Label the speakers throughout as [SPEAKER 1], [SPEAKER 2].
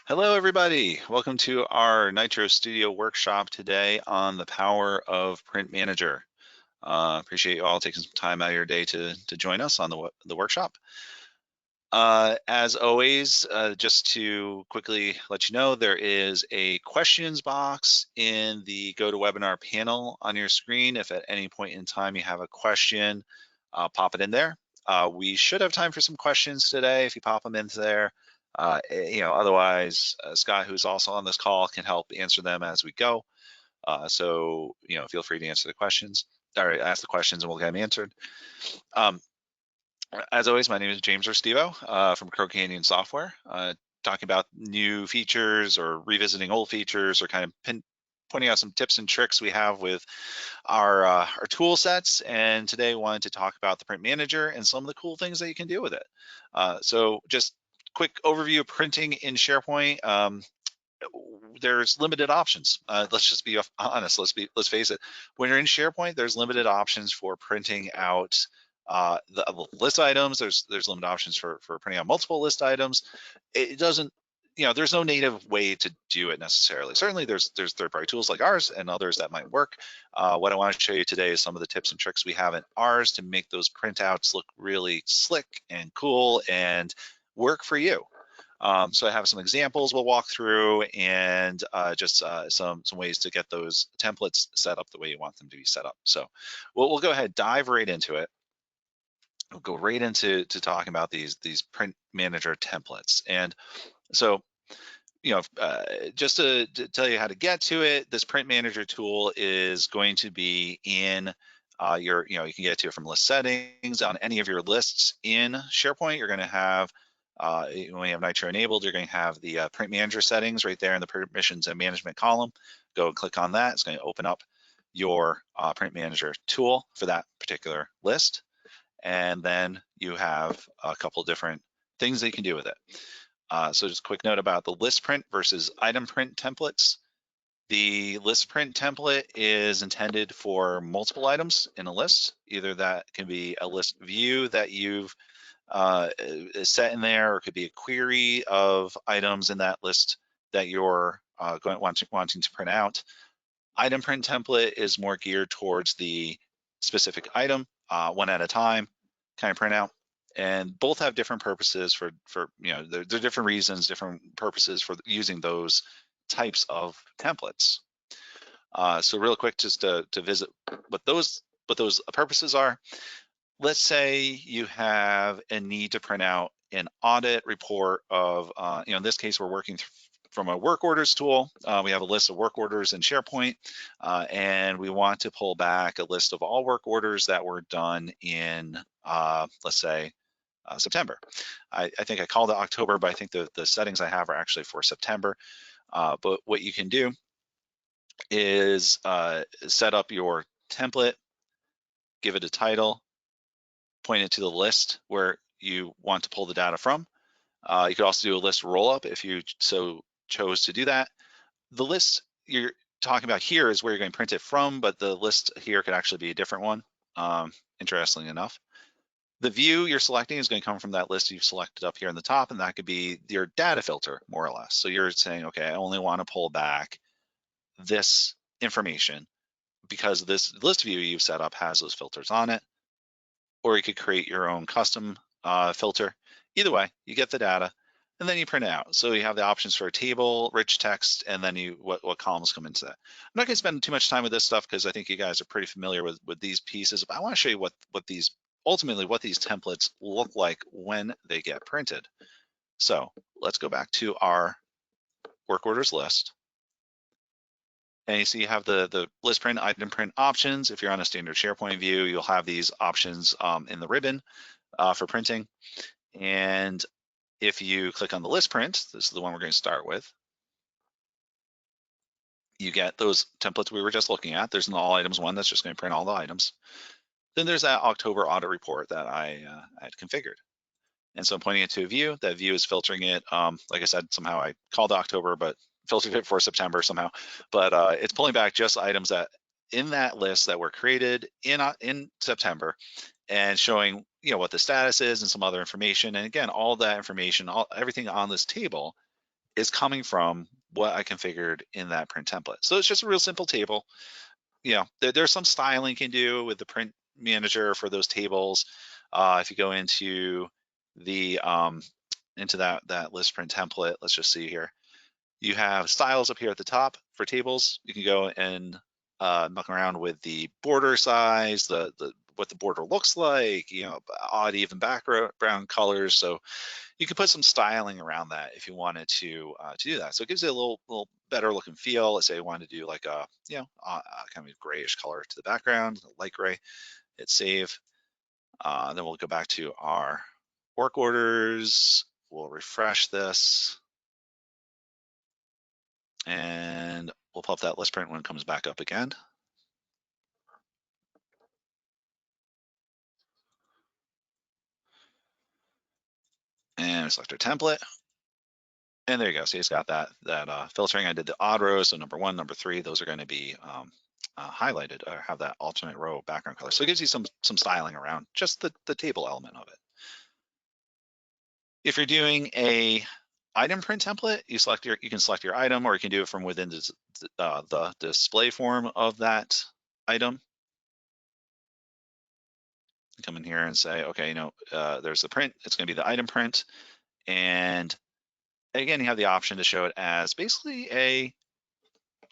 [SPEAKER 1] Hello, everybody. Welcome to our NITRO Studio workshop today on the power of Print Manager. Appreciate you all taking some time out of your day to join us on the workshop. As always, just to quickly let you know, there is a questions box in the GoToWebinar panel on your screen. If at any point in time you have a question, pop it in there. We should have time for some questions today if you pop them into there. Otherwise, Scott, who's also on this call, can help answer them as we go. So feel free to answer the questions or ask the questions and we'll get them answered. As always, my name is James Restivo from Crow Canyon Software, talking about new features or revisiting old features or kind of pointing out some tips and tricks we have with our tool sets. And today I wanted to talk about the Print Manager and some of the cool things that you can do with it. So just quick overview of printing in SharePoint. There's limited options. Let's just be honest. Let's face it. When you're in SharePoint, there's limited options for printing out the list items. There's limited options for printing out multiple list items. It doesn't, there's no native way to do it necessarily. Certainly there's third-party tools like ours and others that might work. What I want to show you today is some of the tips and tricks we have in ours to make those printouts look really slick and cool and work for you. So I have some examples we'll walk through and just some ways to get those templates set up the way you want them to be set up. So we'll go ahead, dive right into it. We'll go right into talking about these Print Manager templates. And so, just to tell you how to get to it, this Print Manager tool is going to be in you can get to it from list settings on any of your lists in SharePoint. You're going to have when you have NITRO enabled, you're going to have the Print Manager settings right there in the permissions and management column. Go and click on that. It's going to open up your Print Manager tool for that particular list. And then you have a couple different things that you can do with it. So just a quick note about the list print versus item print templates. The list print template is intended for multiple items in a list. Either that can be a list view that you've set in there, or it could be a query of items in that list that you're wanting to print out. Item print template is more geared towards the specific item, one at a time kind of printout, and both have different purposes for there are different reasons, different purposes for using those types of templates. So real quick, just to visit what those purposes are. Let's say you have a need to print out an audit report of, in this case, we're working from a work orders tool. We have a list of work orders in SharePoint, and we want to pull back a list of all work orders that were done in, let's say, September. I think I called it October, but I think the settings I have are actually for September. But what you can do is set up your template, give it a title, point it to the list where you want to pull the data from. You could also do a list roll-up if you so chose to do that. The list you're talking about here is where you're going to print it from, but the list here could actually be a different one, interestingly enough. The view you're selecting is going to come from that list you've selected up here in the top, and that could be your data filter, more or less. So you're saying, okay, I only want to pull back this information because this list view you've set up has those filters on it, or you could create your own custom filter. Either way, you get the data and then you print it out. So you have the options for a table, rich text, and then what columns come into that. I'm not gonna spend too much time with this stuff because I think you guys are pretty familiar with these pieces, but I wanna show you what these templates look like when they get printed. So let's go back to our work orders list. And you see you have the list print, item print options. If you're on a standard SharePoint view, you'll have these options in the ribbon for printing. And if you click on the list print, this is the one we're going to start with, you get those templates we were just looking at. There's an all items one that's just going to print all the items. Then there's that October audit report that I had configured. And so I'm pointing it to a view. That view is filtering it. Like I said, somehow I called October, but filtered it for September somehow. But it's pulling back just items that in that list that were created in September, and showing what the status is and some other information. And again, all that information, everything on this table is coming from what I configured in that print template. So it's just a real simple table. There's some styling you can do with the print manager for those tables. If you go into the into that list print template, let's just see here. You have styles up here at the top for tables. You can go and muck around with the border size, what the border looks like, odd even background colors. So you can put some styling around that if you wanted to do that. So it gives it a little better looking feel. Let's say I wanted to do like a kind of grayish color to the background, light gray. Hit save. Then we'll go back to our work orders. We'll refresh this, and we'll pop that list print when it comes back up again. And select our template. And there you go. See, it's got that filtering. I did the odd rows, so number 1, number 3, those are going to be highlighted or have that alternate row background color. So it gives you some styling around just the table element of it. If you're doing a item print template, you can select your item, or you can do it from within the display form of that item. Come in here and say, okay, there's the print. It's going to be the item print, and again, you have the option to show it as basically a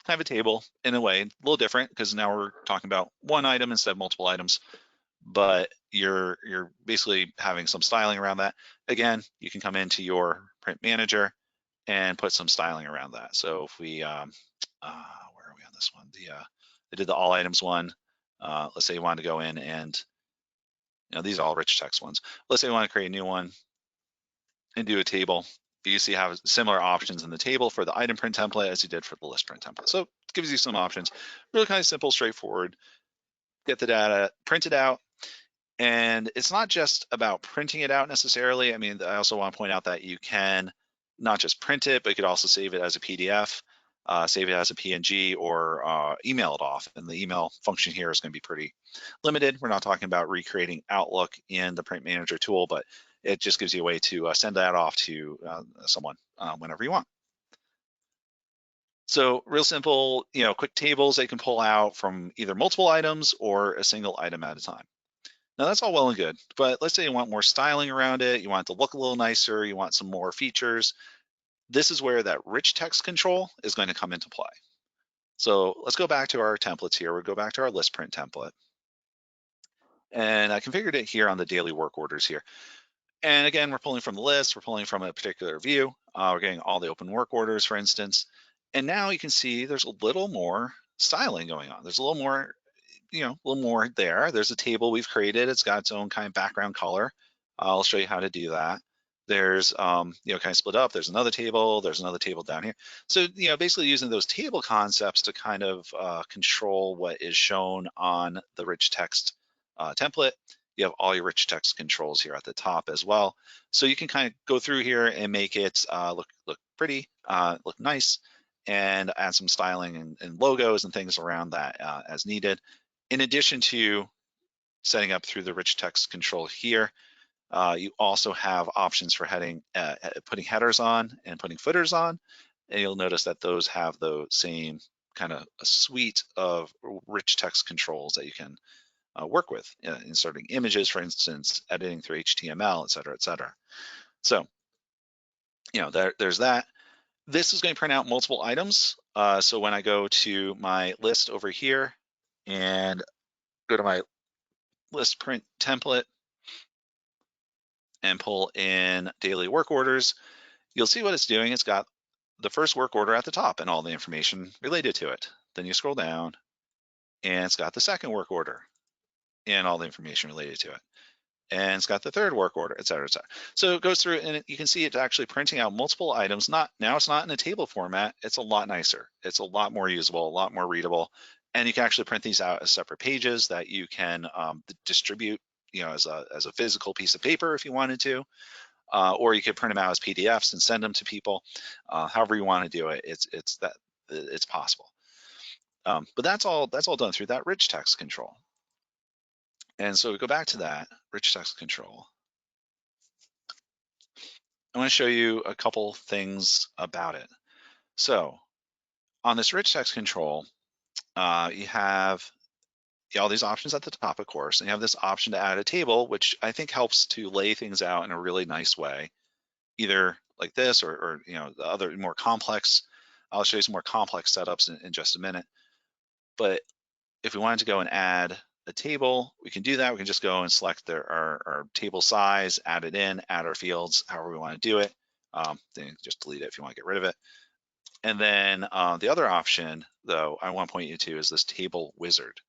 [SPEAKER 1] kind of a table in a way, a little different because now we're talking about one item instead of multiple items, but you're basically having some styling around that. Again, you can come into your print manager and put some styling around that. So if we, where are we on this one? I did the all items one. Let's say you wanted to go in and, these are all rich text ones. Let's say you want to create a new one and do a table. You see have similar options in the table for the item print template as you did for the list print template. So it gives you some options. Really kind of simple, straightforward. Get the data printed out. And it's not just about printing it out necessarily. I mean, I also want to point out that you can not just print it, but you could also save it as a PDF, save it as a PNG, or email it off. And the email function here is going to be pretty limited. We're not talking about recreating Outlook in the print manager tool, but it just gives you a way to send that off to someone whenever you want. So real simple, quick tables they can pull out from either multiple items or a single item at a time. Now that's all well and good, but let's say you want more styling around it, you want it to look a little nicer, you want some more features. This is where that rich text control is going to come into play. So let's go back to our templates here. We'll go back to our list print template. And I configured it here on the daily work orders here. And again, we're pulling from the list, we're pulling from a particular view. We're getting all the open work orders, for instance. And now you can see there's a little more styling going on. There's a little more, a little more there. There's a table we've created. It's got its own kind of background color. I'll show you how to do that. There's, kind of split up. There's another table down here. So, basically using those table concepts to kind of control what is shown on the rich text template. You have all your rich text controls here at the top as well. So you can kind of go through here and make it look pretty, look nice, and add some styling and logos and things around that as needed. In addition to setting up through the rich text control here, you also have options for putting headers on and putting footers on. And you'll notice that those have the same kind of a suite of rich text controls that you can work with, inserting images, for instance, editing through HTML, et cetera, et cetera. So, there's that. This is going to print out multiple items. So when I go to my list over here and go to my list print template and pull in daily work orders, you'll see what it's doing. It's got the first work order at the top and all the information related to it. Then you scroll down and it's got the second work order and all the information related to it. And it's got the third work order, et cetera, et cetera. So it goes through and you can see it's actually printing out multiple items. Now it's not in a table format. It's a lot nicer. It's a lot more usable, a lot more readable. And you can actually print these out as separate pages that you can distribute, as a physical piece of paper if you wanted to, or you could print them out as PDFs and send them to people. However you want to do it, it's possible. But that's all done through that rich text control. And so we go back to that rich text control. I want to show you a couple things about it. So on this rich text control, you have all these options at the top, of course, and you have this option to add a table, which I think helps to lay things out in a really nice way, either like this or the other more complex. I'll show you some more complex setups in just a minute. But if we wanted to go and add a table, we can do that. We can just go and select our table size, add it in, add our fields, however we want to do it. Then just delete it if you want to get rid of it. And then the other option, though, I want to point you to is this table wizard.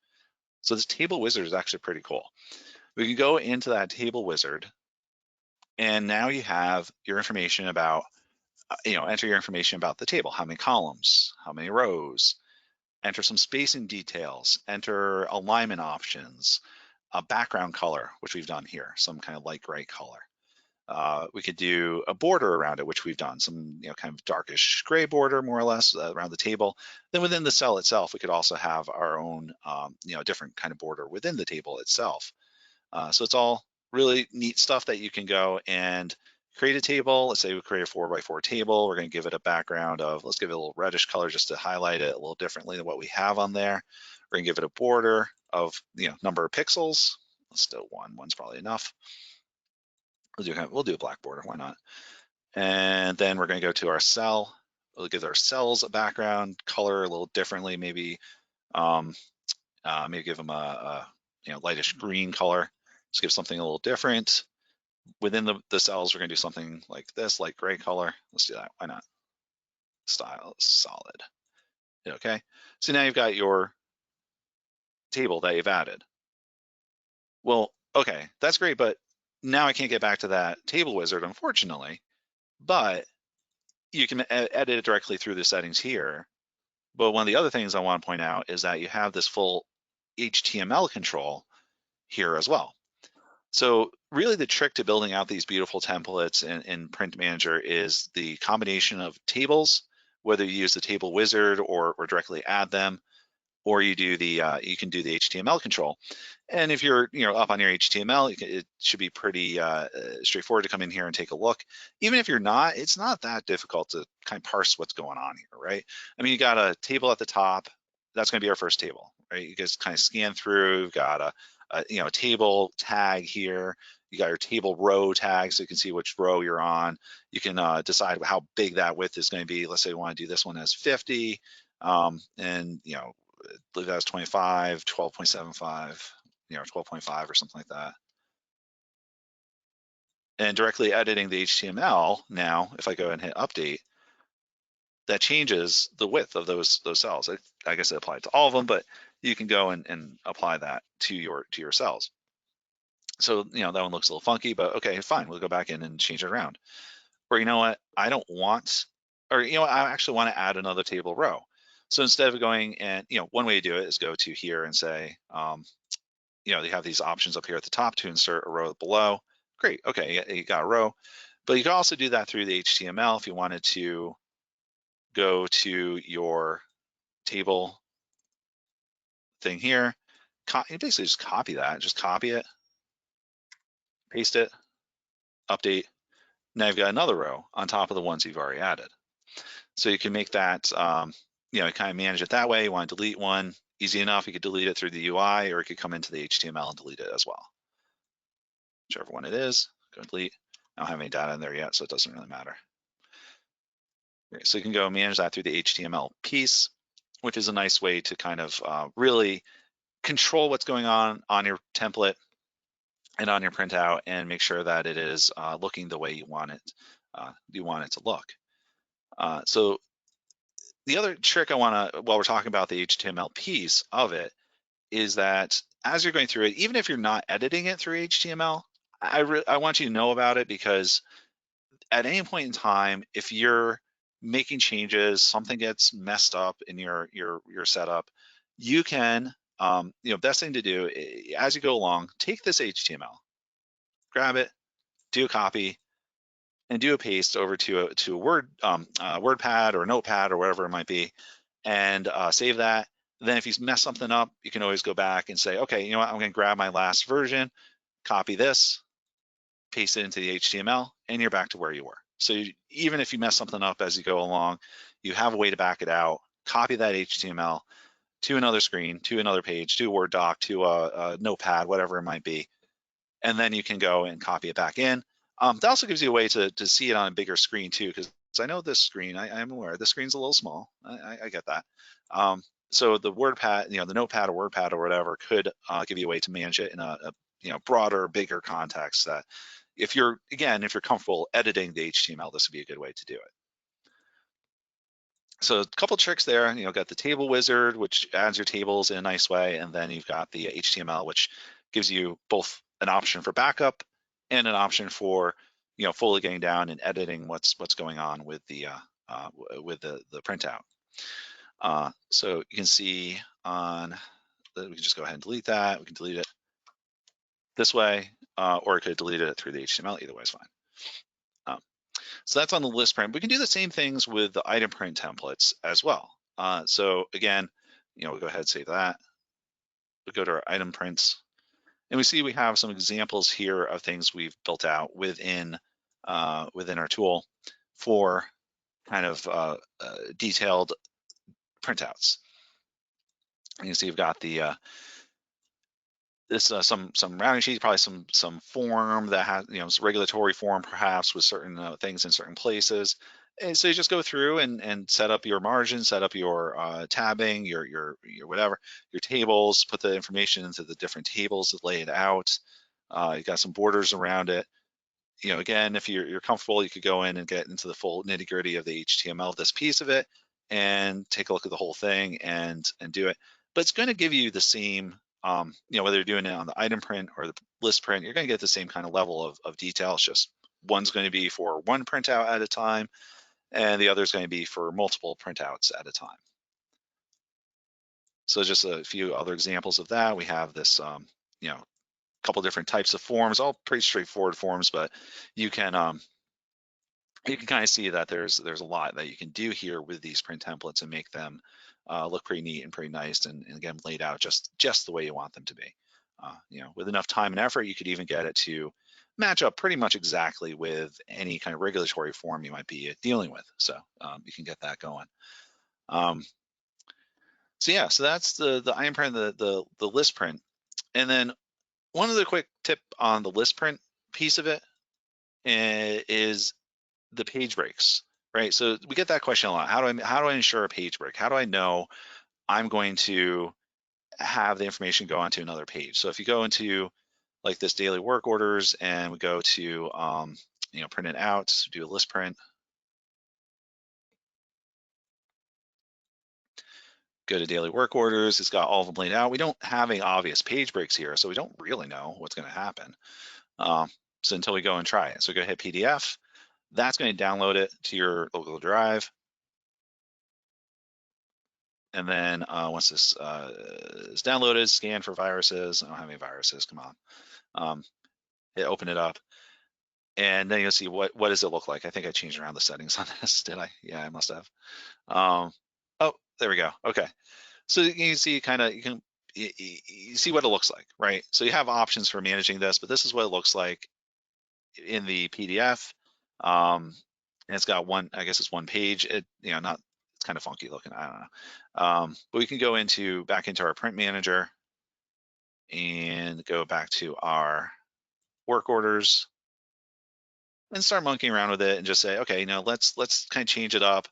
[SPEAKER 1] So this table wizard is actually pretty cool. We can go into that table wizard, and now you have your information about, enter your information about the table, how many columns, how many rows, enter some spacing details, enter alignment options, a background color, which we've done here, some kind of light gray color. We could do a border around it, which we've done, some kind of darkish gray border, more or less, around the table. Then within the cell itself, we could also have our own, different kind of border within the table itself. So it's all really neat stuff that you can go and create a table. Let's say we create a 4x4 table. We're going to give it a background of, let's give it a little reddish color just to highlight it a little differently than what we have on there. We're going to give it a border of number of pixels. Let's do one. One's probably enough. We'll do a black border. Why not? And then we're going to go to our cell. We'll give our cells a background color a little differently. Maybe give them a lightish green color. Just give something a little different. Within the cells, we're going to do something like this, light gray color. Let's do that. Why not? Style solid. Okay. So now you've got your table that you've added. Well, okay, that's great, but now I can't get back to that table wizard, unfortunately. But you can edit it directly through the settings here. But one of the other things I want to point out is that you have this full HTML control here as well. So really the trick to building out these beautiful templates in Print Manager is the combination of tables, whether you use the table wizard or directly add them, or you do you can do the HTML control. And if you're up on your HTML, it should be pretty straightforward to come in here and take a look. Even if you're not, it's not that difficult to kind of parse what's going on here, right? I mean, you got a table at the top. That's going to be our first table, right? You just kind of scan through. You've got a table tag here. You got your table row tag, so you can see which row you're on. You can decide how big that width is going to be. Let's say we want to do this one as 50, and leave that as 25, 12.75, 12.5 or something like that. And directly editing the HTML now, if I go and hit update, that changes the width of those cells. I guess it applied to all of them, but you can go and apply that to your cells. So that one looks a little funky, but okay, fine. We'll go back in and change it around. Or you know what? I don't want, or I actually want to add another table row. So instead of going and, one way to do it is go to here and say, they have these options up here at the top to insert a row below. Great, okay, you got a row. But you can also do that through the HTML if you wanted to go to your table thing here. You basically just copy that, just copy it, paste it, update. Now you've got another row on top of the ones you've already added. So you can make that, kind of manage it that way. You want to delete one, easy enough. You could delete it through the UI, or you could come into the HTML and delete it as well. Whichever one it is, go delete. I don't have any data in there yet, so it doesn't really matter. Okay, so you can go manage that through the HTML piece, which is a nice way to kind of really control what's going on your template and on your printout, and make sure that it is looking the way you want it to look. So the other trick I want to, while we're talking about the HTML piece of it, is that as you're going through it, even if you're not editing it through HTML, I want you to know about it, because at any point in time, if you're making changes, something gets messed up in your setup, you can, best thing to do as you go along, take this HTML, grab it, do a copy, and do a paste over to a Word WordPad or Notepad or whatever it might be, and save that. Then if you mess something up, you can always go back and say, okay, you know what, I'm going to grab my last version, copy this, paste it into the HTML, and you're back to where you were. So even if you mess something up as you go along, you have a way to back it out, copy that HTML to another screen, to another page, to a Word doc, to a notepad, whatever it might be. And then you can go and copy it back in. That also gives you a way to see it on a bigger screen too, because I know this screen, I'm aware this screen's a little small. I get that. So the WordPad, the Notepad or WordPad or whatever could give you a way to manage it in a broader, bigger context. That if you're comfortable editing the HTML, this would be a good way to do it. So a couple tricks there. Got the table wizard, which adds your tables in a nice way, and then you've got the HTML, which gives you both an option for backup and an option for fully getting down and editing what's going on with the printout. So you can see on we can just go ahead and delete that. We can delete it this way, or it could delete it through the HTML. Either way is fine. So that's on the list print. We can do the same things with the item print templates as well. So again, we'll go ahead and save that. We'll go to our item prints, and we see we have some examples here of things we've built out within our tool for kind of detailed printouts. And you can see you've got the some routing sheets, probably some form that has some regulatory form perhaps with certain things in certain places. And so you just go through and set up your margins, set up your tabbing, your whatever, your tables, put the information into the different tables that lay it out. You got some borders around it. Again, if you're comfortable, you could go in and get into the full nitty gritty of the HTML of this piece of it and take a look at the whole thing and do it. But it's going to give you the same, whether you're doing it on the item print or the list print, you're going to get the same kind of level of detail. It's just one's going to be for one printout at a time, and the other is going to be for multiple printouts at a time. So just a few other examples of that. We have this, couple different types of forms, all pretty straightforward forms, but you can kind of see that there's a lot that you can do here with these print templates and make them look pretty neat and pretty nice, and again laid out just the way you want them to be. With enough time and effort, you could even get it to match up pretty much exactly with any kind of regulatory form you might be dealing with. So you can get that going. So yeah, so that's the item print, the list print, and then one other quick tip on the list print piece of it is the page breaks, right? So we get that question a lot. How do I ensure a page break? How do I know I'm going to have the information go onto another page? So if you go into like this daily work orders and we go to print it out, do a list print. Go to daily work orders. It's got all of them laid out. We don't have any obvious page breaks here, so we don't really know what's going to happen. So until we go and try it. So go hit PDF. That's going to download it to your local drive. And then once this is downloaded, scan for viruses. I don't have any viruses, come on. Hit open it up. And then you'll see what does it look like. I think I changed around the settings on this, did I? Yeah, I must have. Oh, there we go, okay. So you can see you see what it looks like, right? So you have options for managing this, but this is what it looks like in the PDF. And it's got I guess it's one page. It's kind of funky looking, I don't know. But we can go back into our print manager and go back to our work orders and start monkeying around with it and just say, okay, let's kind of change it up.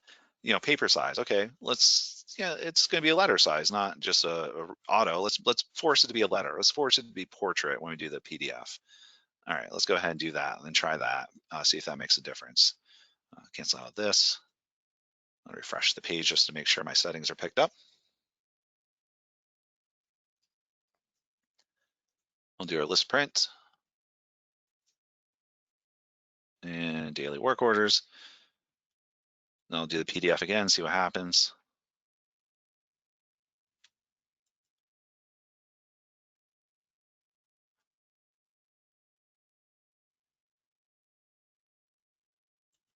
[SPEAKER 1] Paper size. Okay, it's going to be a letter size, not just a auto. Let's force it to be a letter. Let's force it to be portrait when we do the PDF. All right, let's go ahead and do that and then try that. See if that makes a difference. Cancel out this. I'll refresh the page just to make sure my settings are picked up. We'll do our list print and daily work orders. Then I'll do the PDF again, see what happens.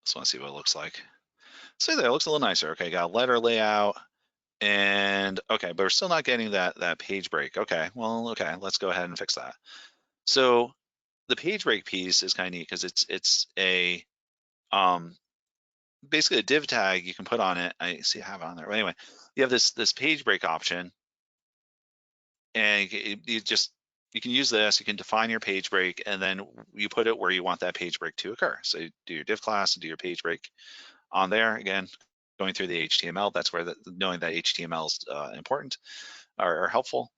[SPEAKER 1] Just want to see what it looks like. So there, it looks a little nicer. Okay, got a letter layout. And okay, but we're still not getting that page break. Okay, well, okay, let's go ahead and fix that. So the page break piece is kind of neat because it's a basically a div tag you can put on it. I see I have it on there. But anyway, you have this page break option, and you can use this. You can define your page break, and then you put it where you want that page break to occur. So you do your div class and do your page break on there. Again, going through the HTML, that's where knowing that HTML is important or helpful,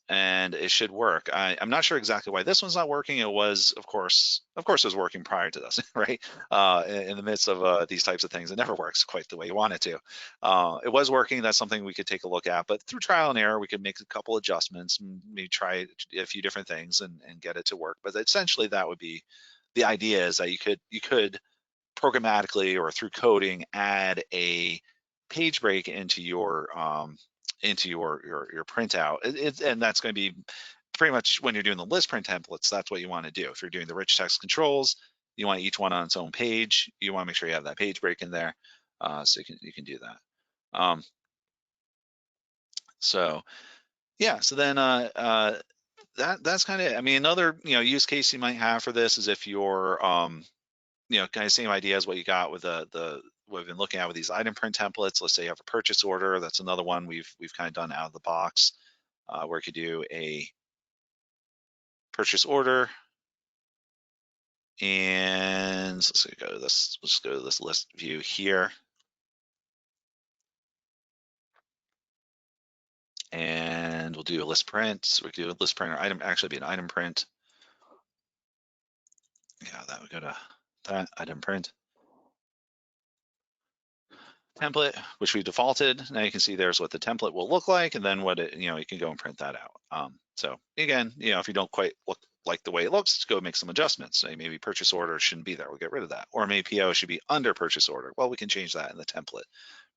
[SPEAKER 1] and it should work. I'm not sure exactly why this one's not working. It was, of course, it was working prior to this, right? In the midst of these types of things, it never works quite the way you want it to. It was working. That's something we could take a look at, but through trial and error, we could make a couple adjustments, maybe try a few different things and get it to work. But essentially, that would be the idea: is that you could programmatically or through coding add a page break into your printout. And that's going to be pretty much when you're doing the list print templates, that's what you want to do. If you're doing the rich text controls, you want each one on its own page. You want to make sure you have that page break in there, so you can do that. So yeah, so then that's kind of, I mean, another use case you might have for this is if you're kind of same idea as what you got with the what we've been looking at with these item print templates. Let's say you have a purchase order. That's another one we've kind of done out of the box, where you could do a purchase order. And let's go to this. Let's go to this list view here. And we'll do a list print. So we can do a list print or item, actually be an item print. Yeah, that would go to that item print template, which we defaulted. Now you can see there's what the template will look like, and then what it, you can go and print that out. So again, if you don't quite look like the way it looks, go make some adjustments. Say maybe purchase order shouldn't be there. We'll get rid of that. Or maybe PO should be under purchase order. Well, we can change that in the template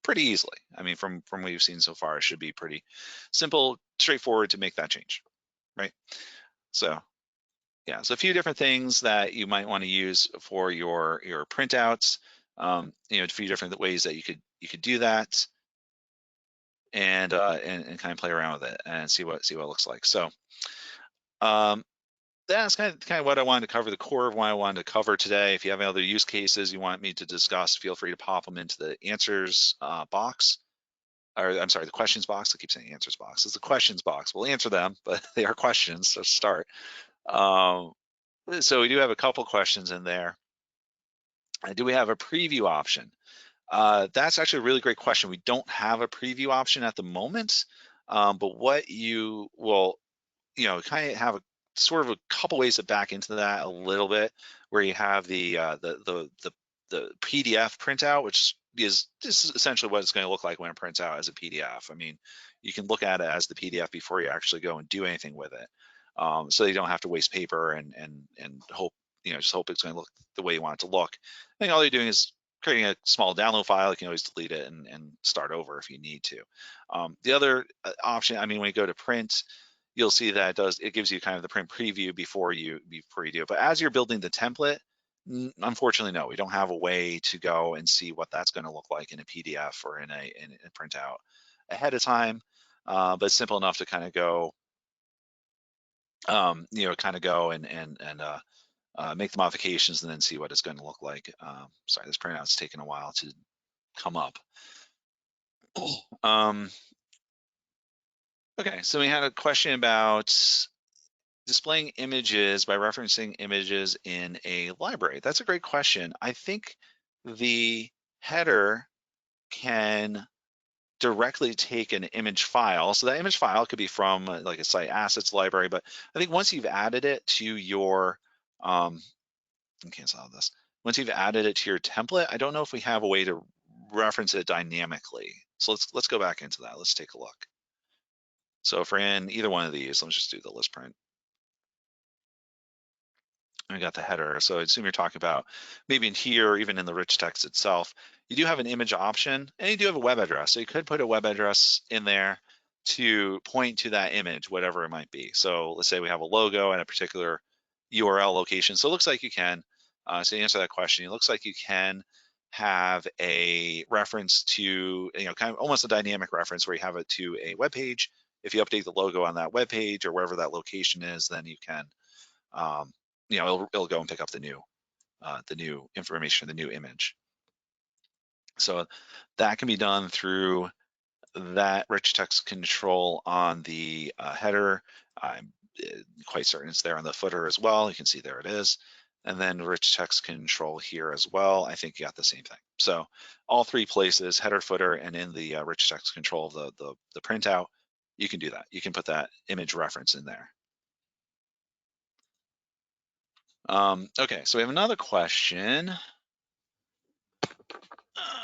[SPEAKER 1] pretty easily. I mean, from what we've seen so far, it should be pretty simple, straightforward to make that change, right? So yeah, so a few different things that you might want to use for your printouts. A few different ways that you could do that, and kind of play around with it and see what it looks like. So that's kind of what I wanted to cover, the core of what I wanted to cover today. If you have any other use cases you want me to discuss, feel free to pop them into the answers box. Or I'm sorry, the questions box. I keep saying answers box. It's the questions box. We'll answer them, but they are questions, so start. So we do have a couple questions in there. Do we have a preview option? That's actually a really great question. We don't have a preview option at the moment, but what you will, kind of have a sort of a couple ways to back into that a little bit, where you have the PDF printout, which is essentially what it's going to look like when it prints out as a PDF. I mean, you can look at it as the PDF before you actually go and do anything with it, so you don't have to waste paper and hope, just hope it's going to look the way you want it to look. I think all you're doing is creating a small download file. You can always delete it and start over if you need to. The other option, I mean, when you go to print, you'll see that it gives you kind of the print preview before you do it. But as you're building the template, unfortunately, no, we don't have a way to go and see what that's going to look like in a PDF or in a printout ahead of time. But it's simple enough to kind of go, go and make the modifications and then see what it's going to look like. Sorry, this printout's taken a while to come up. Okay, so we had a question about displaying images by referencing images in a library. That's a great question. I think the header can directly take an image file. So that image file could be from like a site assets library, but I think once you've added it to your, cancel this. Once you've added it to your template, I don't know if we have a way to reference it dynamically. So let's go back into that. Let's take a look. So if we're in either one of these, let's just do the list print. And we got the header. So I assume you're talking about maybe in here, or even in the rich text itself, you do have an image option and you do have a web address. So you could put a web address in there to point to that image, whatever it might be. So let's say we have a logo and a particular URL location. So it looks like you can, so to answer that question, it looks like you can have a reference to, kind of almost a dynamic reference where you have it to a web page. If you update the logo on that web page or wherever that location is, then you can, it'll go and pick up the new the new information, the new image. So that can be done through that rich text control on the header. I'm quite certain it's there on the footer as well. You can see there it is. And then rich text control here as well. I think you got the same thing. So all three places, header, footer, and in the rich text control of the printout, you can do that. You can put that image reference in there. Okay, so we have another question.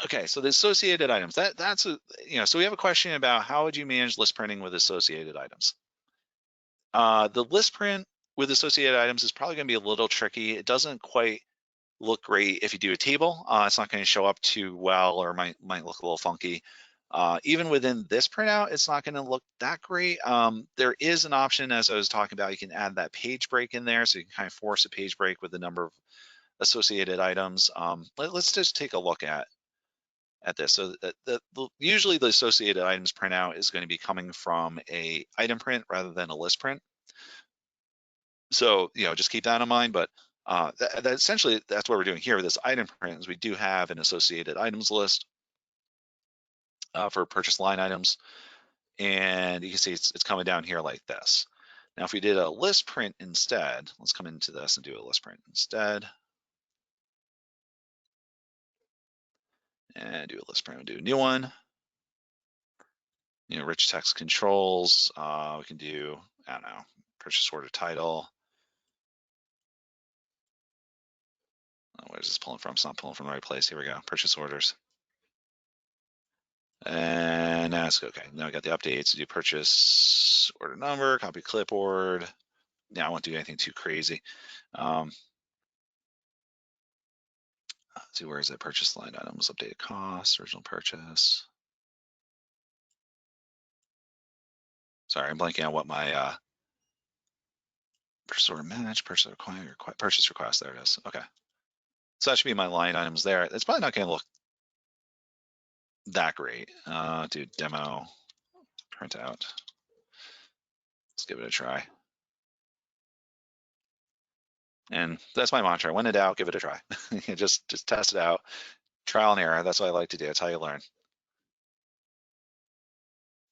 [SPEAKER 1] Okay, so the associated items, that's a, so we have a question about how would you manage list printing with associated items? The list print with associated items is probably going to be a little tricky. It doesn't quite look great if you do a table. It's not going to show up too well, or might look a little funky. Even within this printout, it's not going to look that great. There is an option, as I was talking about, you can add that page break in there, so you can kind of force a page break with the number of associated items. Let's just take a look at this. So usually the associated items printout is going to be coming from a item print rather than a list print. So, just keep that in mind. But essentially, that's what we're doing here with this item print is we do have an associated items list for purchase line items. And you can see it's coming down here like this. Now, if we did a list print instead, let's come into this and do a list print instead. And do a list print, we'll do a new one. Rich text controls. We can do, I don't know, purchase order title. Where's this pulling from? It's not pulling from the right place. Here we go, purchase orders. And now it's okay. Now we got the updates. Do purchase order number, copy clipboard. Now I won't do anything too crazy. Let's see, where is it? Purchase line items, updated costs, original purchase. Sorry, I'm blanking on what my purchase order match, purchase request. There it is. Okay. So that should be my line items there. It's probably not going to look that great. Do demo printout. Let's give it a try. And that's my mantra. When in doubt, give it a try. just test it out. Trial and error. That's what I like to do. That's how you learn.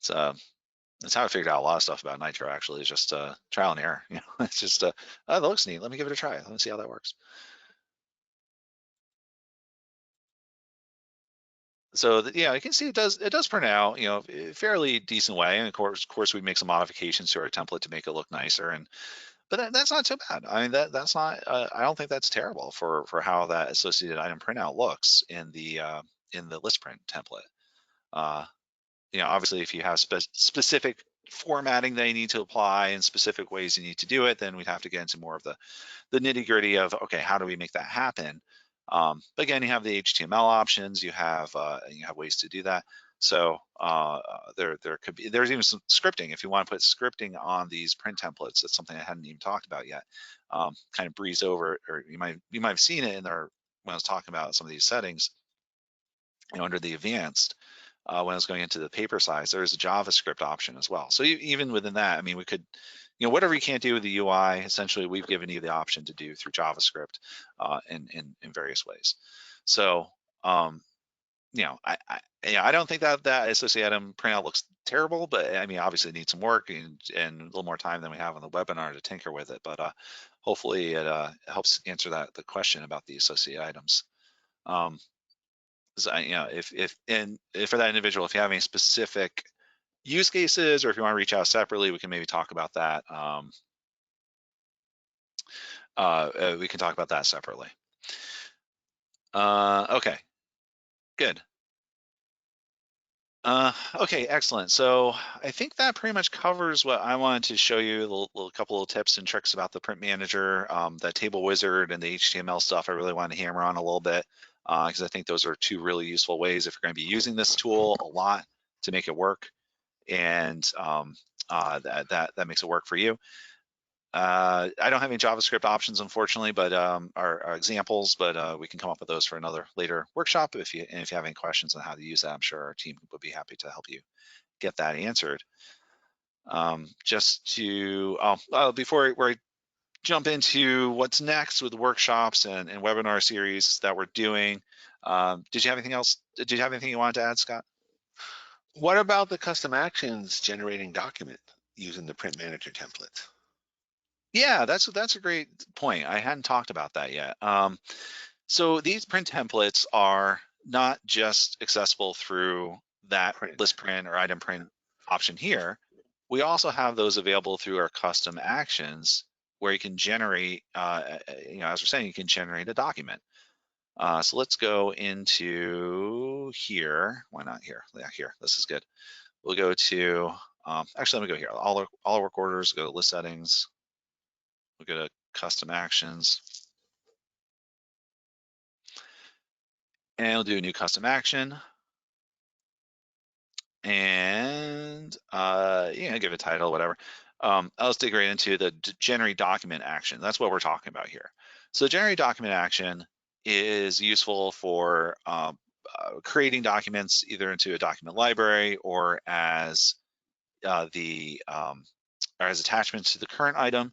[SPEAKER 1] That's how I figured out a lot of stuff about NITRO. Actually, is just trial and error. It's just oh, that looks neat. Let me give it a try. Let me see how that works. So yeah, you can see it does print out, fairly decent way. And of course, we make some modifications to our template to make it look nicer. But that's not too bad. I mean, that's not. I don't think that's terrible for how that associated item printout looks in the list print template. Obviously, if you have specific formatting that you need to apply and specific ways you need to do it, then we'd have to get into more of the nitty gritty of, okay, how do we make that happen? But again, you have the HTML options, you have ways to do that. So there's even some scripting. If you want to put scripting on these print templates, that's something I hadn't even talked about yet. Kind of breeze over, or you might have seen it in there when I was talking about some of these settings. Under the advanced, when I was going into the paper size, there's a JavaScript option as well. So even within that, I mean, we could, whatever you can't do with the UI, essentially we've given you the option to do through JavaScript in various ways. So, I don't think that associated item printout looks terrible, but I mean, obviously it needs some work and a little more time than we have on the webinar to tinker with it. But hopefully it helps answer the question about the associated items. So, if for that individual, if you have any specific use cases, or if you want to reach out separately, we can maybe talk about that. We can talk about that separately. Okay, good. Okay, excellent. So I think that pretty much covers what I wanted to show you, a couple of tips and tricks about the print manager, the table wizard and the HTML stuff I really wanted to hammer on a little bit, because I think those are two really useful ways if you're going to be using this tool a lot to make it work, and that makes it work for you. I don't have any JavaScript options, unfortunately, but our examples, but we can come up with those for another later workshop. If you have any questions on how to use that, I'm sure our team would be happy to help you get that answered. Just to before I jump into what's next with workshops and webinar series that we're doing. Did you have anything else? Did you have anything you wanted to add, Scott?
[SPEAKER 2] What about the custom actions generating document using the print manager templates?
[SPEAKER 1] Yeah, that's a great point. I hadn't talked about that yet. So these print templates are not just accessible through that list print or item print option here. We also have those available through our custom actions where you can generate, as we're saying, you can generate a document. So let's go into here. Why not here? Yeah, here. This is good. We'll go to, actually, let me go here. All our work orders, go to list settings. We'll go to custom actions. And we'll do a new custom action. And give it a title, whatever. Let's dig right into the generate document action. That's what we're talking about here. So generate document action is useful for creating documents either into a document library or as or as attachments to the current item.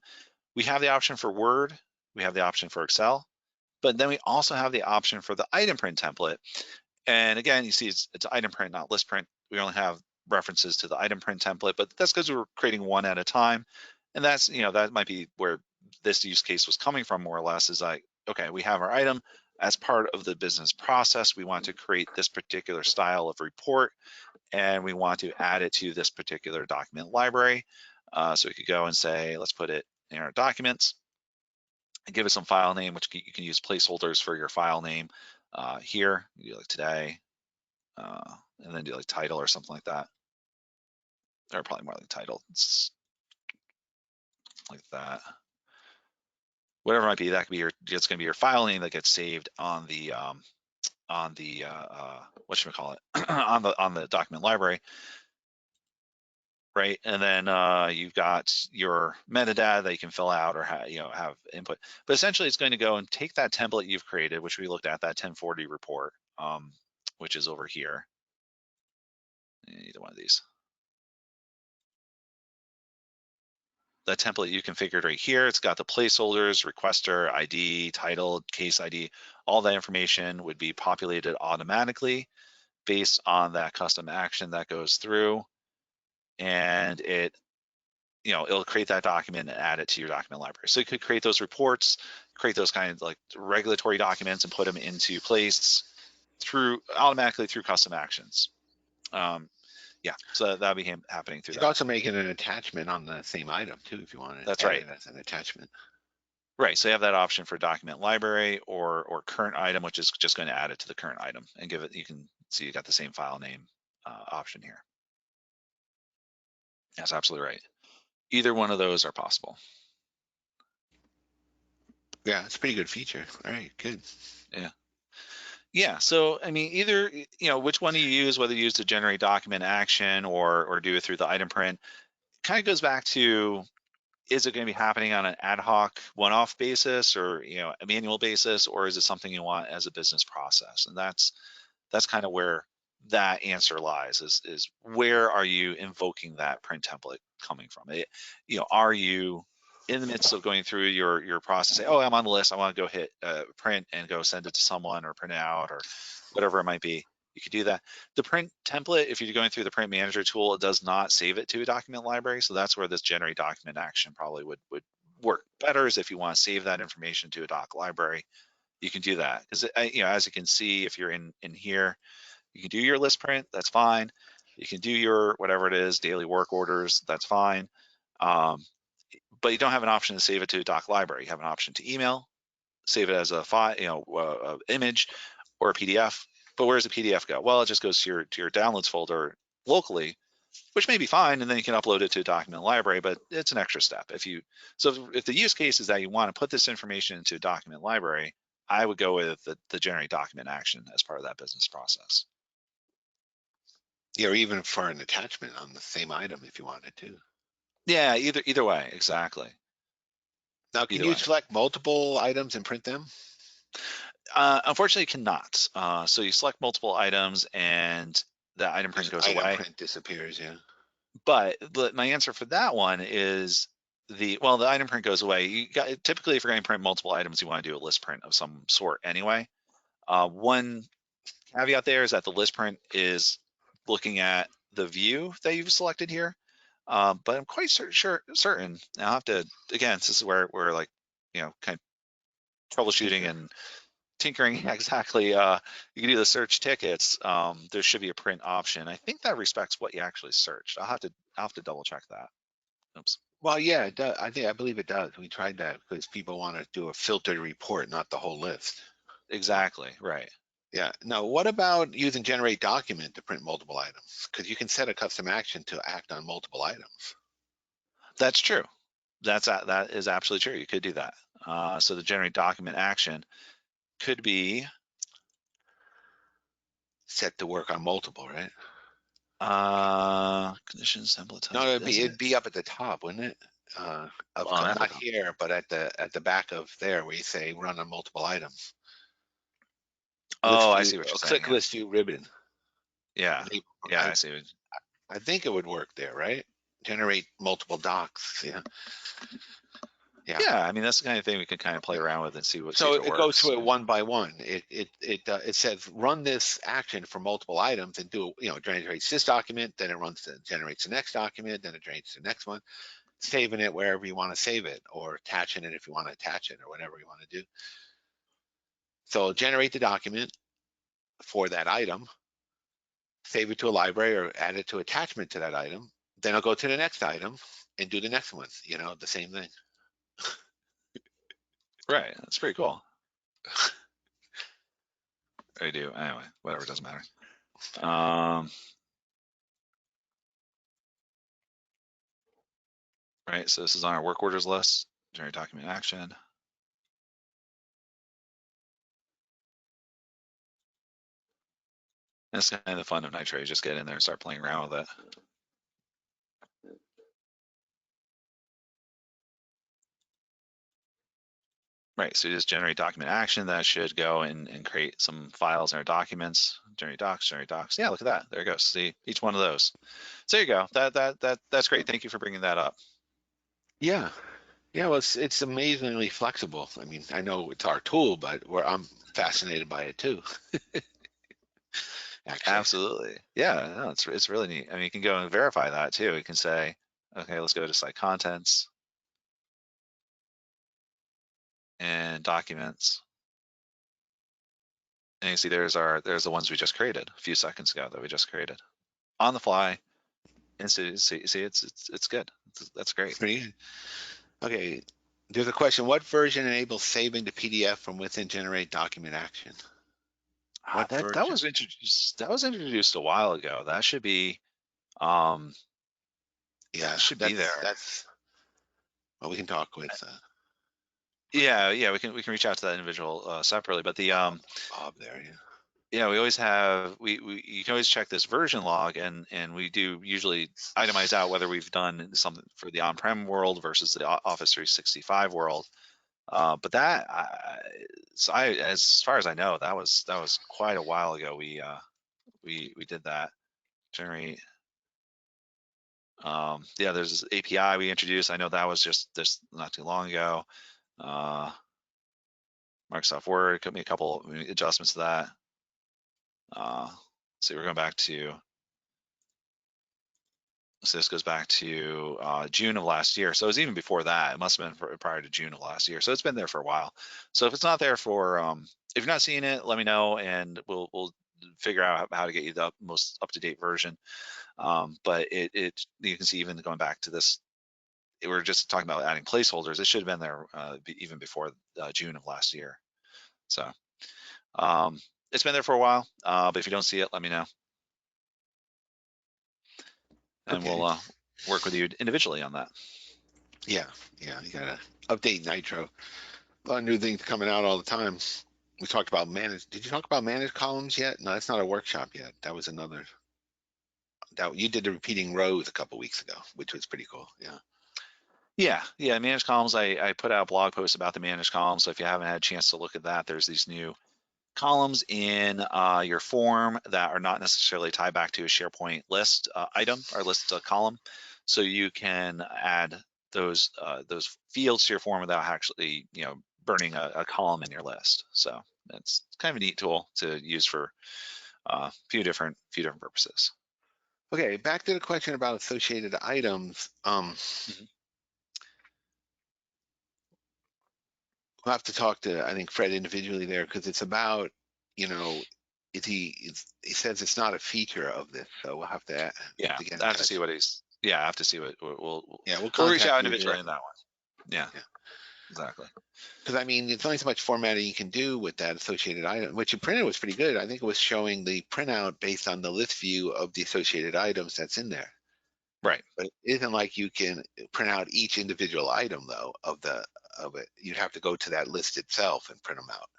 [SPEAKER 1] We have the option for Word, we have the option for Excel, but then we also have the option for the item print template. And again, you see it's item print, not list print. We only have references to the item print template, but that's because we're creating one at a time. And that's, that might be where this use case was coming from more or less, is like, okay, we have our item as part of the business process. We want to create this particular style of report, and we want to add it to this particular document library. So we could go and say, let's put it in our documents and give it some file name, which you can use placeholders for your file name here. You do like today, and then do like title or something like that. Or probably more like title. It's like that. Whatever it might be, that could be it's going to be your file name that gets saved on the what should we call it on the document library, right? And then you've got your metadata that you can fill out or have input. But essentially, it's going to go and take that template you've created, which we looked at, that 1040 report, which is over here. Either one of these. That template you configured right here, it's got the placeholders, requester, ID, title, case ID, all that information would be populated automatically based on that custom action that goes through, and it'll create that document and add it to your document library. So you could create those reports, create those kind of like regulatory documents and put them into place automatically through custom actions. Yeah, so that'll be happening through that.
[SPEAKER 2] You could also make it an attachment on the same item too, if you wanted.
[SPEAKER 1] That's right.
[SPEAKER 2] It as an attachment.
[SPEAKER 1] Right, so you have that option for document library or current item, which is just going to add it to the current item and give it. You can see you got the same file name option here. That's absolutely right. Either one of those are possible.
[SPEAKER 2] Yeah, it's a pretty good feature. All right, good.
[SPEAKER 1] Yeah. Yeah, so I mean, either, which one do you use, whether you use to generate document action or do it through the item print, kind of goes back to, is it going to be happening on an ad hoc one-off basis or, a manual basis, or is it something you want as a business process? And that's kind of where that answer lies, is where are you invoking that print template coming from? Are you in the midst of going through your process, say, oh, I'm on the list, I want to go hit print and go send it to someone or print out or whatever it might be. You could do that. The print template, if you're going through the print manager tool, it does not save it to a document library. So that's where this generate document action probably would work better, is if you want to save that information to a doc library, you can do that. Because as you can see, if you're in here, you can do your list print, that's fine. You can do your whatever it is, daily work orders, that's fine. But you don't have an option to save it to a doc library. You have an option to email, save it as a file, image or a PDF. But where does the PDF go? Well, it just goes to your downloads folder locally, which may be fine, and then you can upload it to a document library, but it's an extra step. If the use case is that you want to put this information into a document library, I would go with the generate document action as part of that business process.
[SPEAKER 2] Yeah, or even for an attachment on the same item if you wanted to.
[SPEAKER 1] Yeah, either way, exactly.
[SPEAKER 2] Now, can you select multiple items and print them?
[SPEAKER 1] Unfortunately, cannot. So you select multiple items and the item print goes away.
[SPEAKER 2] Item print disappears, yeah.
[SPEAKER 1] But my answer for that one is the item print goes away. You got, typically, if you're going to print multiple items, you want to do a list print of some sort anyway. One caveat there is that the list print is looking at the view that you've selected here. But I'm quite certain. I'll have to, again, this is where we're like, kind of troubleshooting and tinkering. Exactly. You can do the search tickets. There should be a print option. I think that respects what you actually searched. I'll have to double check that. Oops.
[SPEAKER 2] Well, yeah, it does. I believe it does. We tried that because people want to do a filtered report, not the whole list.
[SPEAKER 1] Exactly. Right.
[SPEAKER 2] Yeah. Now, what about using generate document to print multiple items? Because you can set a custom action to act on multiple items.
[SPEAKER 1] That's true. That is absolutely true. You could do that. So the generate document action could be
[SPEAKER 2] Set to work on multiple, right?
[SPEAKER 1] Conditions template type.
[SPEAKER 2] No,
[SPEAKER 1] Is
[SPEAKER 2] it'd be up at the top, wouldn't it? Not here, but at the back of there where you say run on multiple items.
[SPEAKER 1] Oh, I see what you're saying.
[SPEAKER 2] Click list view ribbon.
[SPEAKER 1] Yeah. Yeah, I see.
[SPEAKER 2] I think it would work there, right? Generate multiple docs. Yeah.
[SPEAKER 1] Yeah, I mean, that's the kind of thing we can kind of play around with and see what.
[SPEAKER 2] So
[SPEAKER 1] it
[SPEAKER 2] goes through it one by one. It says run this action for multiple items and do, generates this document, then it generates the next document, then it generates the next one, saving it wherever you want to save it, or attaching it if you want to attach it, or whatever you want to do. So generate the document for that item, save it to a library or add it to attachment to that item. Then I'll go to the next item and do the next one, the same thing.
[SPEAKER 1] Right, that's pretty cool. I do, anyway, whatever, doesn't matter. Right, so this is on our work orders list, generate document action. That's kind of the fun of NITRO, you just get in there and start playing around with it. Right, so you just generate document action. That should go and create some files in our documents. Generate docs. Yeah, look at that. There it goes. See each one of those. So there you go. That's great. Thank you for bringing that up.
[SPEAKER 2] Yeah. Yeah, well, it's amazingly flexible. I mean, I know it's our tool, but I'm fascinated by it too. Actually.
[SPEAKER 1] Absolutely. Yeah, no, it's really neat. I mean, you can go and verify that too. You can say, okay, let's go to site contents and documents. And you see there's the ones we just created a few seconds ago that we just created on the fly. And see, it's good. That's great.
[SPEAKER 2] Okay, there's a question. What version enables saving to PDF from within generate document action?
[SPEAKER 1] That was introduced a while ago. That should be
[SPEAKER 2] yeah,
[SPEAKER 1] should be there.
[SPEAKER 2] That's well, we can talk with
[SPEAKER 1] yeah, we can reach out to that individual separately, but the
[SPEAKER 2] Bob there.
[SPEAKER 1] Yeah, we always have you can always check this version log, and we do usually itemize out whether we've done something for the on-prem world versus the Office 365 world. But that as far as I know, that was quite a while ago. We did that. Generate. Yeah, there's this API we introduced. I know that was just not too long ago. Microsoft Word, could be a couple adjustments to that. So we're going back to, so this goes back to June of last year. So it was even before that. It must have been prior to June of last year. So it's been there for a while. So if it's not there for, if you're not seeing it, let me know and we'll figure out how to get you the most up-to-date version. But you can see even going back to this, we're just talking about adding placeholders. It should have been there even before June of last year. So it's been there for a while, but if you don't see it, let me know. And we'll work with you individually on that.
[SPEAKER 2] Yeah, you gotta update NITRO. A lot of new things coming out all the time. We talked about managed. Did you talk about managed columns yet? No, that's not a workshop yet. That was another. That you did the repeating rows a couple weeks ago, which was pretty cool. Yeah.
[SPEAKER 1] Yeah. Managed columns. I put out blog posts about the managed columns. So if you haven't had a chance to look at that, there's these new columns in your form that are not necessarily tied back to a SharePoint list item or list column. So you can add those fields to your form without actually, burning a column in your list. So it's kind of a neat tool to use for a few different purposes.
[SPEAKER 2] Okay, back to the question about associated items.
[SPEAKER 1] Mhm.
[SPEAKER 2] We'll have to talk to, I think, Fred individually there, because it's about, he says it's not a feature of this, so we'll have to
[SPEAKER 1] Yeah,
[SPEAKER 2] get in
[SPEAKER 1] I have to
[SPEAKER 2] touch.
[SPEAKER 1] see what he's. Yeah, I have to see what
[SPEAKER 2] Yeah, we'll
[SPEAKER 1] we'll reach
[SPEAKER 2] contact
[SPEAKER 1] out
[SPEAKER 2] you
[SPEAKER 1] individually in
[SPEAKER 2] directly.
[SPEAKER 1] that one. Yeah,
[SPEAKER 2] Yeah.
[SPEAKER 1] exactly.
[SPEAKER 2] Because I mean, there's only so much formatting you can do with that associated item. What you printed was pretty good. I think it was showing the printout based on the list view of the associated items that's in there.
[SPEAKER 1] Right.
[SPEAKER 2] But it isn't like you can print out each individual item though of it. You'd have to go to that list itself and print them out.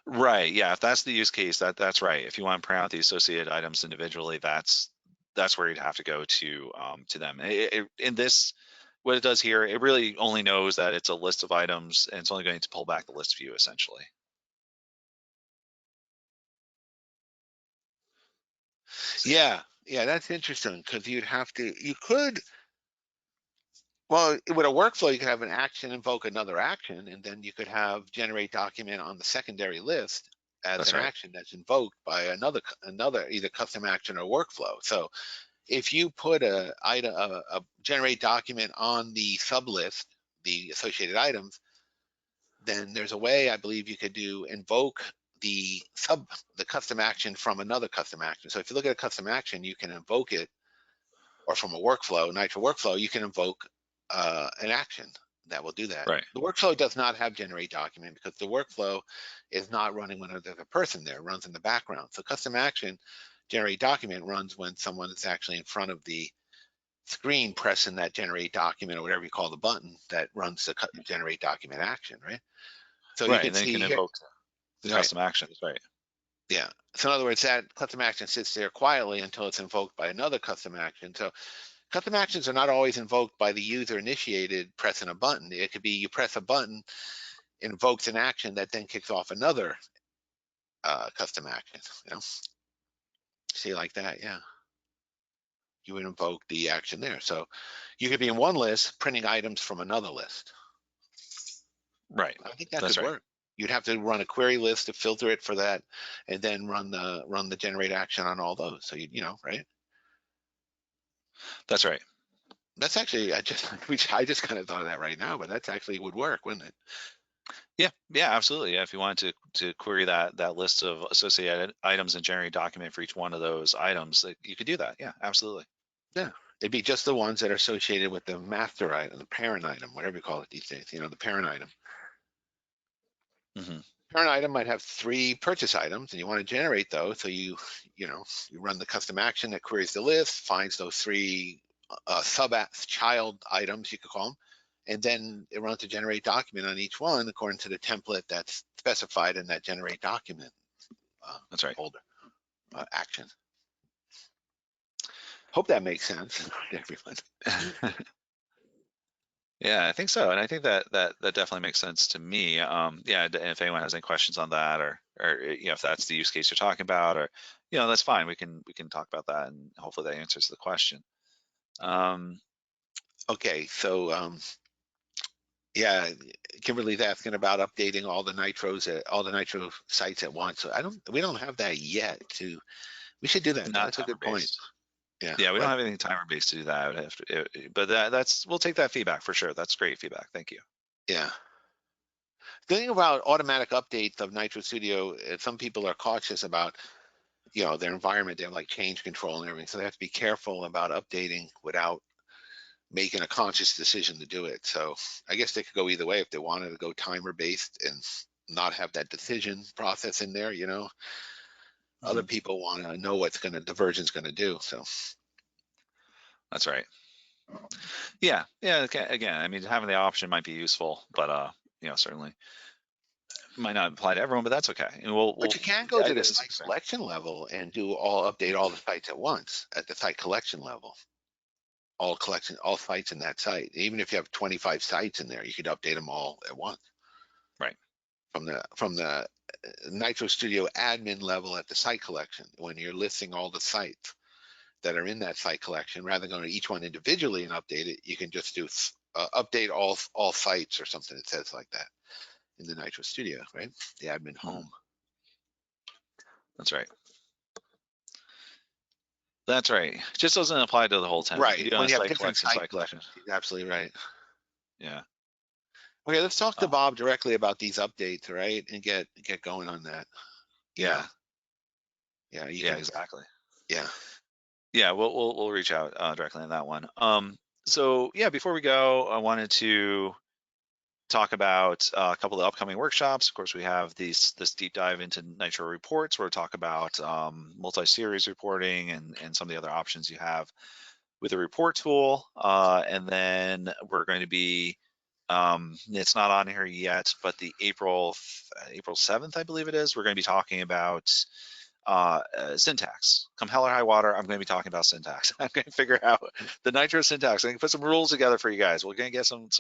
[SPEAKER 1] Right. Yeah. If that's the use case, that's right. If you want to print out the associated items individually, that's where you'd have to go to them. In this, what it does here, it really only knows that it's a list of items, and it's only going to pull back the list view essentially.
[SPEAKER 2] Yeah, that's interesting, because you could, well, with a workflow, you could have an action invoke another action, and then you could have generate document on the secondary list as
[SPEAKER 1] That's
[SPEAKER 2] an
[SPEAKER 1] right.
[SPEAKER 2] action that's invoked by another either custom action or workflow. So if you put a generate document on the sub list, the associated items, then there's a way, I believe, you could do invoke the custom action from another custom action. So if you look at a custom action, you can invoke it, or from a workflow, NITRO workflow, you can invoke an action that will do that.
[SPEAKER 1] Right.
[SPEAKER 2] The workflow does not have generate document, because the workflow is not running when there's a person there, it runs in the background. So custom action generate document runs when someone is actually in front of the screen pressing that generate document, or whatever you call the button that runs the generate document action, right? So you
[SPEAKER 1] Right.
[SPEAKER 2] can
[SPEAKER 1] And then you can
[SPEAKER 2] see here,
[SPEAKER 1] invoke the
[SPEAKER 2] right?
[SPEAKER 1] custom actions. Right.
[SPEAKER 2] Yeah. So in other words, that custom action sits there quietly until it's invoked by another custom action. So custom actions are not always invoked by the user initiated pressing a button. It could be you press a button, invokes an action that then kicks off another custom action. See, like that, yeah. You would invoke the action there. So you could be in one list printing items from another list.
[SPEAKER 1] Right.
[SPEAKER 2] I think that
[SPEAKER 1] That's
[SPEAKER 2] could
[SPEAKER 1] right.
[SPEAKER 2] work. You'd have to run a query list to filter it for that, and then run the generate action on all those. So right?
[SPEAKER 1] That's right.
[SPEAKER 2] That's actually, I just kind of thought of that right now, but that's actually would work, wouldn't it?
[SPEAKER 1] Yeah, yeah, absolutely. Yeah, if you wanted to query that list of associated items and generate a document for each one of those items, you could do that. Yeah, absolutely.
[SPEAKER 2] Yeah. It'd be just the ones that are associated with the master item, the parent item, whatever you call it these days, the parent item.
[SPEAKER 1] Hmm.
[SPEAKER 2] Parent item might have 3 purchase items, and you want to generate those. So you run the custom action that queries the list, finds those 3 child items, you could call them, and then it runs a generate document on each one according to the template that's specified in that generate document
[SPEAKER 1] That's right.
[SPEAKER 2] folder action. Hope that makes sense to everyone.
[SPEAKER 1] Yeah, I think so, and I think that definitely makes sense to me. Yeah, and if anyone has any questions on that, or if that's the use case you're talking about, or that's fine. We can talk about that, and hopefully that answers the question.
[SPEAKER 2] Okay, so yeah, Kimberly's asking about updating all the NITRO sites at once. So we don't have that yet. We should do that though.
[SPEAKER 1] Not
[SPEAKER 2] That's a
[SPEAKER 1] timer
[SPEAKER 2] good point.
[SPEAKER 1] based.
[SPEAKER 2] Yeah,
[SPEAKER 1] Yeah, we don't
[SPEAKER 2] but
[SPEAKER 1] have anything timer based to do that. I would have to, but we'll take that feedback for sure. That's great feedback. Thank you.
[SPEAKER 2] yeah. The thing about automatic updates of NITRO Studio, some people are cautious about their environment. They have like change control and everything, so they have to be careful about updating without making a conscious decision to do it. So I guess they could go either way. If they wanted to go timer based and not have that decision process in there, other
[SPEAKER 1] Hmm.
[SPEAKER 2] people want to know what the version's going to do. So
[SPEAKER 1] That's right. Yeah, yeah. Again, I mean, having the option might be useful, but certainly might not apply to everyone. But that's okay. And
[SPEAKER 2] but you can go
[SPEAKER 1] I
[SPEAKER 2] to the
[SPEAKER 1] guess it's
[SPEAKER 2] site
[SPEAKER 1] interesting.
[SPEAKER 2] collection level and update all the sites at once at the site collection level. All sites in that site. Even if you have 25 sites in there, you could update them all at once.
[SPEAKER 1] Right.
[SPEAKER 2] From the NITRO Studio admin level at the site collection, when you're listing all the sites that are in that site collection, rather than going to each one individually and update it, you can just do update all sites or something. It says like that in the Nitro Studio, right? The admin home.
[SPEAKER 1] That's right. That's right. Just doesn't apply to the whole tenant.
[SPEAKER 2] Right.
[SPEAKER 1] You do
[SPEAKER 2] When
[SPEAKER 1] on
[SPEAKER 2] you have
[SPEAKER 1] site
[SPEAKER 2] different
[SPEAKER 1] collection,
[SPEAKER 2] site
[SPEAKER 1] site collection.
[SPEAKER 2] collections, you're absolutely right.
[SPEAKER 1] Yeah.
[SPEAKER 2] Okay, let's talk to Bob directly about these updates, right? And get going on that. You
[SPEAKER 1] Yeah.
[SPEAKER 2] know? Yeah. You
[SPEAKER 1] Yeah.
[SPEAKER 2] can.
[SPEAKER 1] Exactly.
[SPEAKER 2] Yeah.
[SPEAKER 1] Yeah. We'll reach out directly on that one. So yeah, before we go, I wanted to talk about a couple of upcoming workshops. Of course, we have this deep dive into Nitro reports, where we talk about multi-series reporting and some of the other options you have with the report tool. And then we're going to be, it's not on here yet, but the April 7th, I believe it is, we're going to be talking about syntax. Come hell or high water, I'm going to be talking about syntax. I'm going to figure out the Nitro syntax. I'm going to put some rules together for you guys. We're going to get some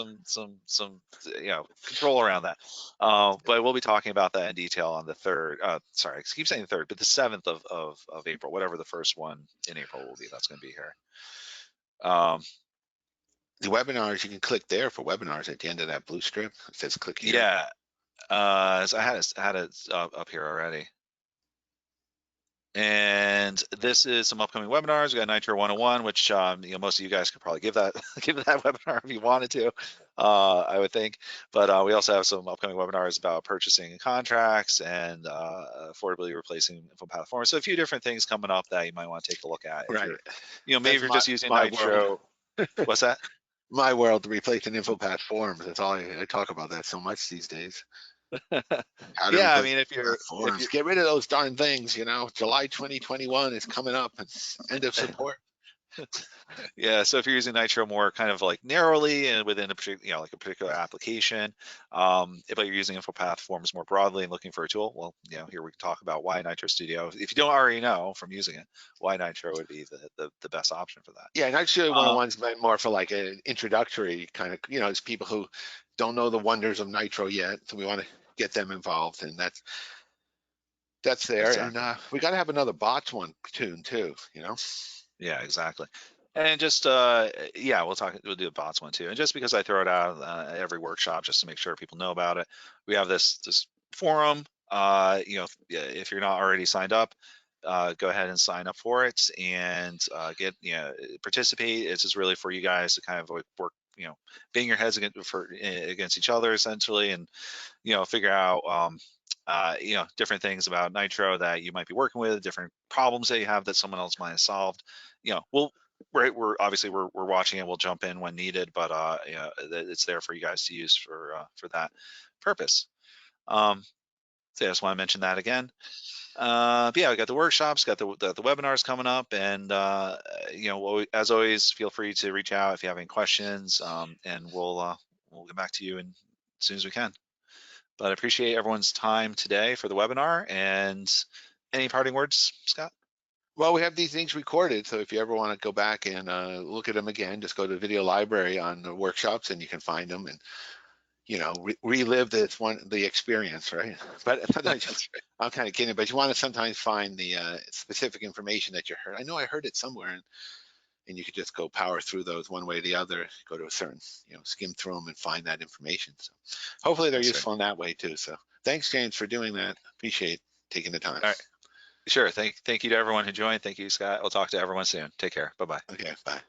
[SPEAKER 1] control around that. But we'll be talking about that in detail on the 3rd. Sorry, I keep saying the 3rd, but the 7th of April, whatever the first one in April will be. That's going to be here.
[SPEAKER 2] The webinars, you can click there for webinars at the end of that blue strip. It says click here.
[SPEAKER 1] Yeah. So I had it up here already. And this is some upcoming webinars. We got Nitro 101, which most of you guys could probably give that give that webinar if you wanted to, I would think. But we also have some upcoming webinars about purchasing contracts and affordably replacing InfoPath forms. So a few different things coming up that you might want to take a look at if
[SPEAKER 2] Right.
[SPEAKER 1] you're, maybe if you're just using Nitro. What's that?
[SPEAKER 2] My world, replacing InfoPath forms. That's all I talk about that so much these days. How to
[SPEAKER 1] Yeah, I
[SPEAKER 2] replace
[SPEAKER 1] mean, if you're
[SPEAKER 2] get rid of those darn things. July 2021 is coming up. It's end of support.
[SPEAKER 1] Yeah, so if you're using Nitro more kind of like narrowly and within a particular, like a particular application, but you're using InfoPath forms more broadly and looking for a tool, well, here we can talk about why Nitro Studio, if you don't already know from using it, why Nitro would be the best option for that.
[SPEAKER 2] Yeah, Nitro 101's meant more for like an introductory kind of, it's people who don't know the wonders of Nitro yet, so we want to get them involved, and that's there.
[SPEAKER 1] Exactly.
[SPEAKER 2] And we got to have another bots one too.
[SPEAKER 1] Yeah, exactly. And just we'll do a bots one too. And just because I throw it out every workshop just to make sure people know about it, we have this forum. If you're not already signed up, go ahead and sign up for it and participate. It's just really for you guys to kind of work, bang your heads against each other essentially, and figure out different things about Nitro that you might be working with, different problems that you have that someone else might have solved. We're obviously we're watching it. We'll jump in when needed, but it's there for you guys to use for that purpose. So I just want to mention that again. But yeah, we got the workshops, got the webinars coming up, and as always, feel free to reach out if you have any questions, and we'll get back to you as soon as we can. But I appreciate everyone's time today for the webinar. And any parting words, Scott?
[SPEAKER 2] Well, we have these things recorded, so if you ever want to go back and look at them again, just go to the video library on the workshops, and you can find them and relive the experience, right? But sometimes I'm kind of kidding, but you want to sometimes find the specific information that you heard. I know I heard it somewhere, and you could just go power through those one way or the other, go to a certain, skim through them and find that information. So hopefully they're useful in that way too. So thanks, James, for doing that. Appreciate taking the time.
[SPEAKER 1] All right. Sure. Thank you to everyone who joined. Thank you, Scott. We'll talk to everyone soon. Take care. Bye-bye.
[SPEAKER 2] Okay, bye.